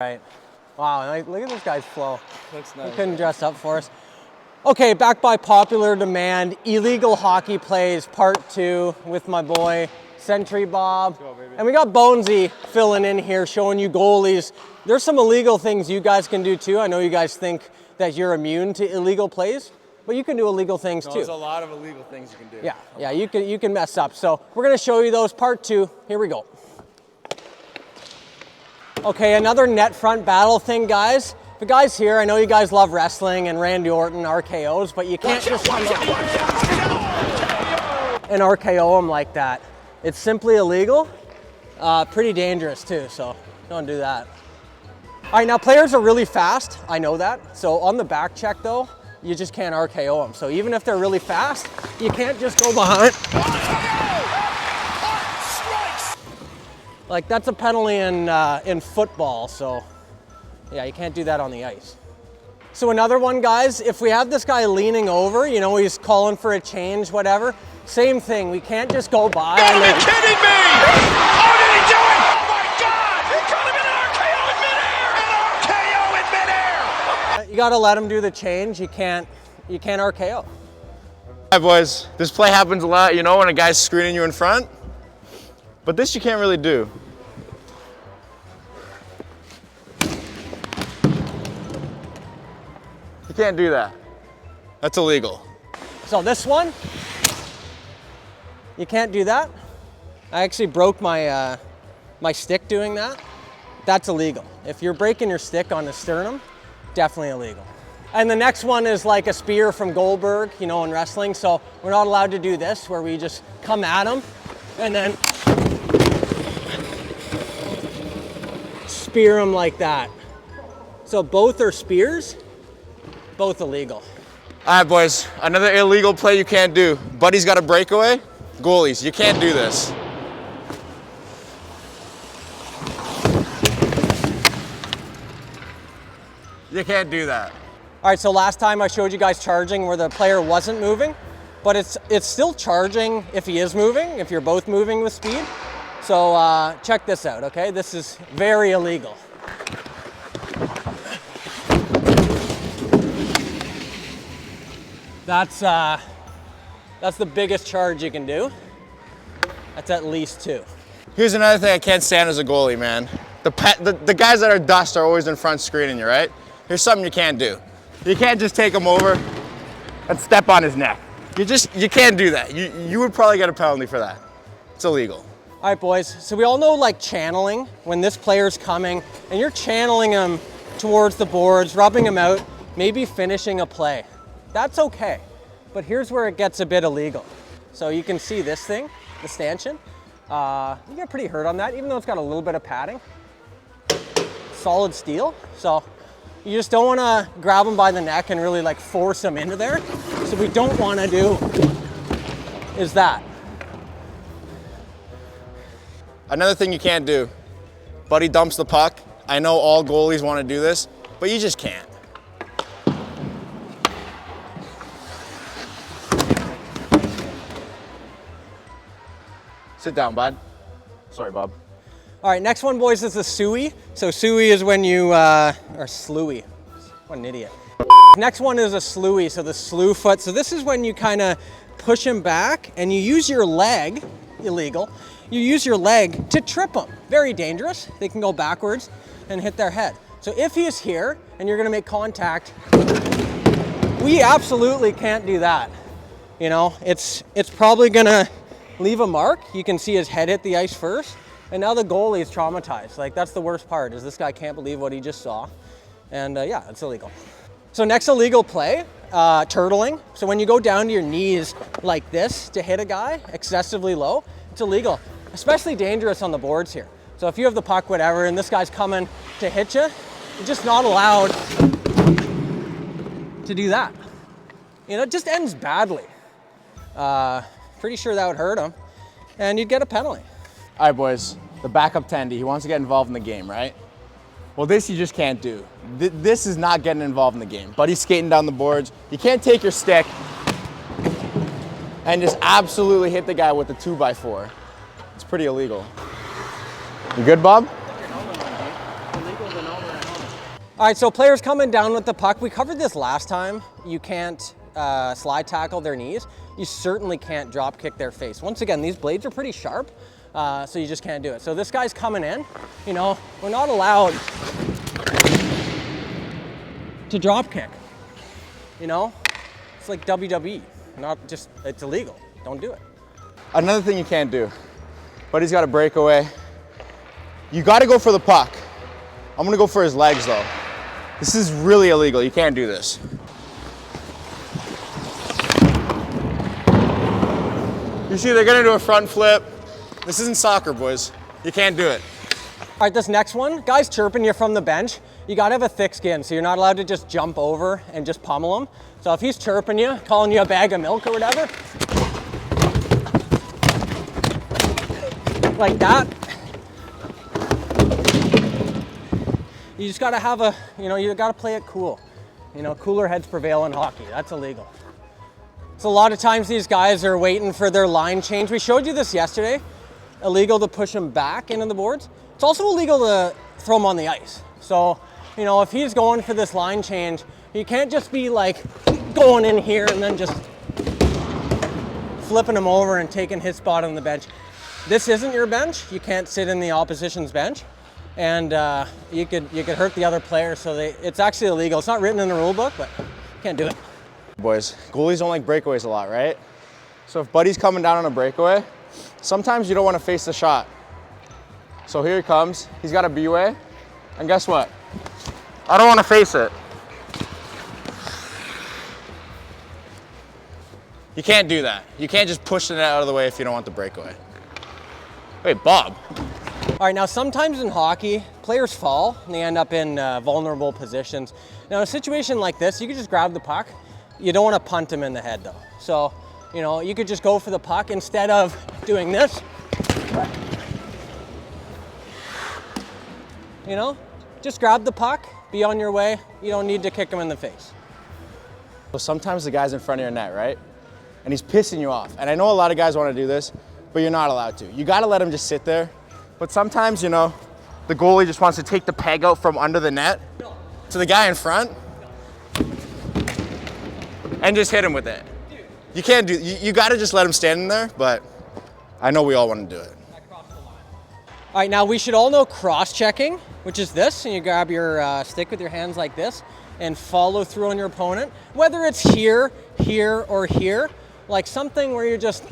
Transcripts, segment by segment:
Right. Wow, look at this guy's flow. Looks nice. He couldn't dress up for us. Okay, back by popular demand, illegal hockey plays part 2 with my boy, Sentry Bob. Go, baby. And we got Bonesy filling in here, showing you goalies. There's some illegal things you guys can do too. I know you guys think that you're immune to illegal plays, but you can do illegal things too. There's a lot of illegal things you can do. Yeah, you can mess up. So we're gonna show you those, part 2. Here we go. Okay, another net front battle thing, guys. The guys here, I know you guys love wrestling and Randy Orton RKOs, but you can't just come up and RKO them like that. It's simply illegal, pretty dangerous too, so don't do that. All right, now players are really fast, I know that. So on the back check though, you just can't RKO them. So even if they're really fast, you can't just go behind. Like that's a penalty in football, so yeah, you can't do that on the ice. So another one, guys, if we have this guy leaning over, you know, he's calling for a change, whatever, same thing, we can't just go by. Are you kidding me? How did he do it? Oh my God! He caught him in RKO in midair! An RKO in midair! You gotta let him do the change, you can't RKO. All right, boys, this play happens a lot, you know, when a guy's screening you in front. But this you can't really do. You can't do that. That's illegal. So this one, you can't do that. I actually broke my my stick doing that. That's illegal. If you're breaking your stick on the sternum, definitely illegal. And the next one is like a spear from Goldberg, you know, in wrestling. So we're not allowed to do this, where we just come at him and then spear him like that. So both are spears, both illegal. All right, boys, another illegal play you can't do. Buddy's got a breakaway. Goalies, you can't do this. You can't do that. All right, so last time I showed you guys charging where the player wasn't moving, but it's still charging if he is moving, if you're both moving with speed. So check this out, okay? This is very illegal. That's the biggest charge you can do. That's at least 2. Here's another thing I can't stand as a goalie, man. The guys that are dust are always in front screening you, right? Here's something you can't do. You can't just take him over and step on his neck. You can't do that. You would probably get a penalty for that. It's illegal. All right, boys, so we all know like channeling, when this player's coming and you're channeling him towards the boards, rubbing him out, maybe finishing a play. That's okay, but here's where it gets a bit illegal. So you can see this thing, the stanchion. You get pretty hurt on that, even though it's got a little bit of padding. Solid steel, so you just don't want to grab him by the neck and really like force him into there. So what we don't want to do is that. Another thing you can't do, buddy dumps the puck. I know all goalies want to do this, but you just can't. Sit down, bud. Sorry, Bob. All right, next one, boys, is the suey. So suey is when you, or slewy. What an idiot. Next one is a slewy, so the slew foot. So this is when you kind of push him back and you use your leg, illegal, you use your leg to trip them. Very dangerous. They can go backwards and hit their head. So if he's here and you're gonna make contact, we absolutely can't do that. You know, it's probably gonna leave a mark. You can see his head hit the ice first, and now the goalie is traumatized. Like that's the worst part, is this guy can't believe what he just saw. And yeah, it's illegal. So next illegal play, turtling. So when you go down to your knees like this to hit a guy excessively low, it's illegal. Especially dangerous on the boards here. So if you have the puck, whatever, and this guy's coming to hit you, you're just not allowed to do that. You know, it just ends badly. Pretty sure that would hurt him, and you'd get a penalty. All right, boys, the backup tendy, he wants to get involved in the game, right? Well, this you just can't do. This is not getting involved in the game. Buddy's skating down the boards. You can't take your stick and just absolutely hit the guy with a 2x4. It's pretty illegal. You good, Bob? Illegal to know All right, so players coming down with the puck. We covered this last time. You can't slide tackle their knees. You certainly can't drop kick their face. Once again, these blades are pretty sharp, so you just can't do it. So this guy's coming in, you know, we're not allowed to drop kick, you know? It's like WWE, it's illegal. Don't do it. Another thing you can't do, buddy's got a breakaway. You got to go for the puck. I'm going to go for his legs though. This is really illegal. You can't do this. You see, they're going to do a front flip. This isn't soccer, boys. You can't do it. All right, this next one, guy's chirping you from the bench. You got to have a thick skin, so you're not allowed to just jump over and just pummel him. So if he's chirping you, calling you a bag of milk or whatever, like that, you just got to have you got to play it cool. You know, cooler heads prevail in hockey. That's illegal. So a lot of times these guys are waiting for their line change. We showed you this yesterday. Illegal to push him back into the boards. It's also illegal to throw him on the ice. So, you know, if he's going for this line change, you can't just be like going in here and then just flipping him over and taking his spot on the bench. This isn't your bench. You can't sit in the opposition's bench, and you could hurt the other player. So it's actually illegal. It's not written in the rule book, but you can't do it. Boys, goalies don't like breakaways a lot, right? So if buddy's coming down on a breakaway, sometimes you don't want to face the shot. So here he comes. He's got a B-way, and guess what? I don't want to face it. You can't do that. You can't just push the net out of the way if you don't want the breakaway. Wait, Bob. All right, now sometimes in hockey, players fall and they end up in vulnerable positions. Now in a situation like this, you could just grab the puck. You don't want to punt him in the head though. So, you know, you could just go for the puck instead of doing this. You know, just grab the puck, be on your way. You don't need to kick him in the face. So sometimes the guy's in front of your net, right? And he's pissing you off. And I know a lot of guys want to do this, but you're not allowed to. You got to let him just sit there. But sometimes, you know, the goalie just wants to take the peg out from under the net to the guy in front and just hit him with it. You can't do, you got to just let him stand in there, but I know we all want to do it. All right, now we should all know cross-checking, which is this, and you grab your stick with your hands like this and follow through on your opponent, whether it's here, here, or here, like something where you're just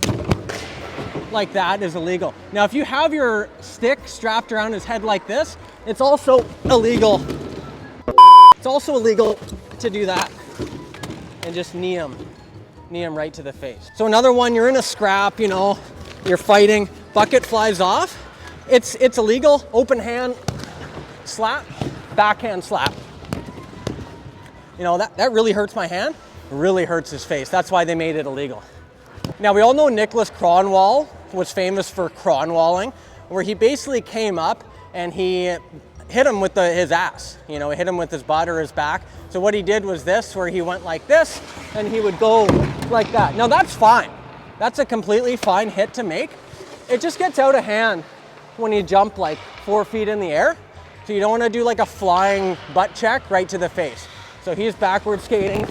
like that is illegal. Now, if you have your stick strapped around his head like this, it's also illegal. It's also illegal to do that and just knee him right to the face. So another one, you're in a scrap, you know, you're fighting, bucket flies off. It's illegal, open hand slap, backhand slap. You know, that really hurts my hand, really hurts his face. That's why they made it illegal. Now, we all know Nicholas Kronwall was famous for Kronwalling, where he basically came up and he hit him with his ass. You know, he hit him with his butt or his back. So what he did was this, where he went like this, and he would go like that. Now, that's fine. That's a completely fine hit to make. It just gets out of hand when you jump like 4 feet in the air. So you don't want to do like a flying butt check right to the face. So he's backward skating.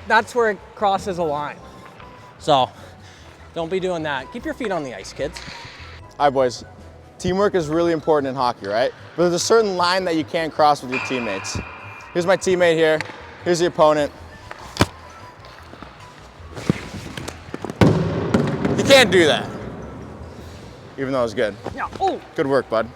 That's where it crosses a line. So don't be doing that. Keep your feet on the ice, kids. All right, boys. Teamwork is really important in hockey, right? But there's a certain line that you can't cross with your teammates. Here's my teammate here. Here's the opponent. You can't do that. Even though it was good. Yeah. Oh. Good work, bud.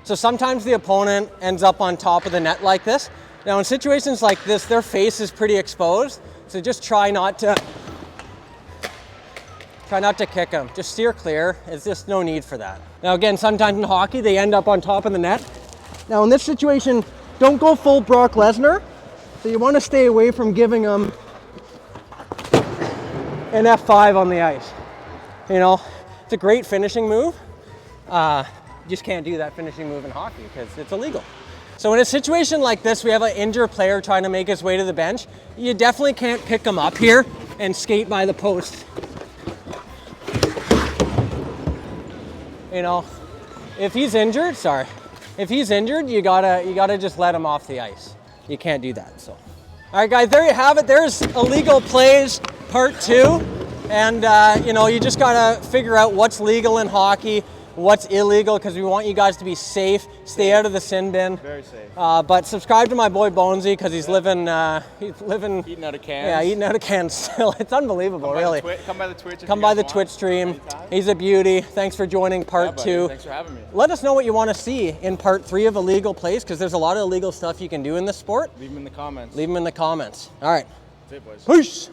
So sometimes the opponent ends up on top of the net like this. Now in situations like this, their face is pretty exposed. So just try not to kick them. Just steer clear. It's just no need for that. Now again, sometimes in hockey, they end up on top of the net. Now in this situation, don't go full Brock Lesnar. So you want to stay away from giving them an F5 on the ice. You know, it's a great finishing move. You just can't do that finishing move in hockey because it's illegal. So in a situation like this, we have an injured player trying to make his way to the bench. You definitely can't pick him up here and skate by the post. You know, if he's injured, if he's injured, you gotta just let him off the ice. You can't do that. So, all right, guys, there you have it. There's illegal plays part 2, and you know, you just gotta figure out what's legal in hockey, what's illegal, because we want you guys to be safe. Stay out of the sin bin. Very safe. But subscribe to my boy Bonesy, because he's living Eating out of cans. Yeah, eating out of cans still. It's unbelievable, really. Come by the Twitch. Come by the Twitch stream. He's a beauty. Thanks for joining part 2. Thanks for having me. Let us know what you want to see in part 3 of illegal plays, because there's a lot of illegal stuff you can do in this sport. Leave them in the comments. Leave them in the comments. All right. That's it, boys. Peace.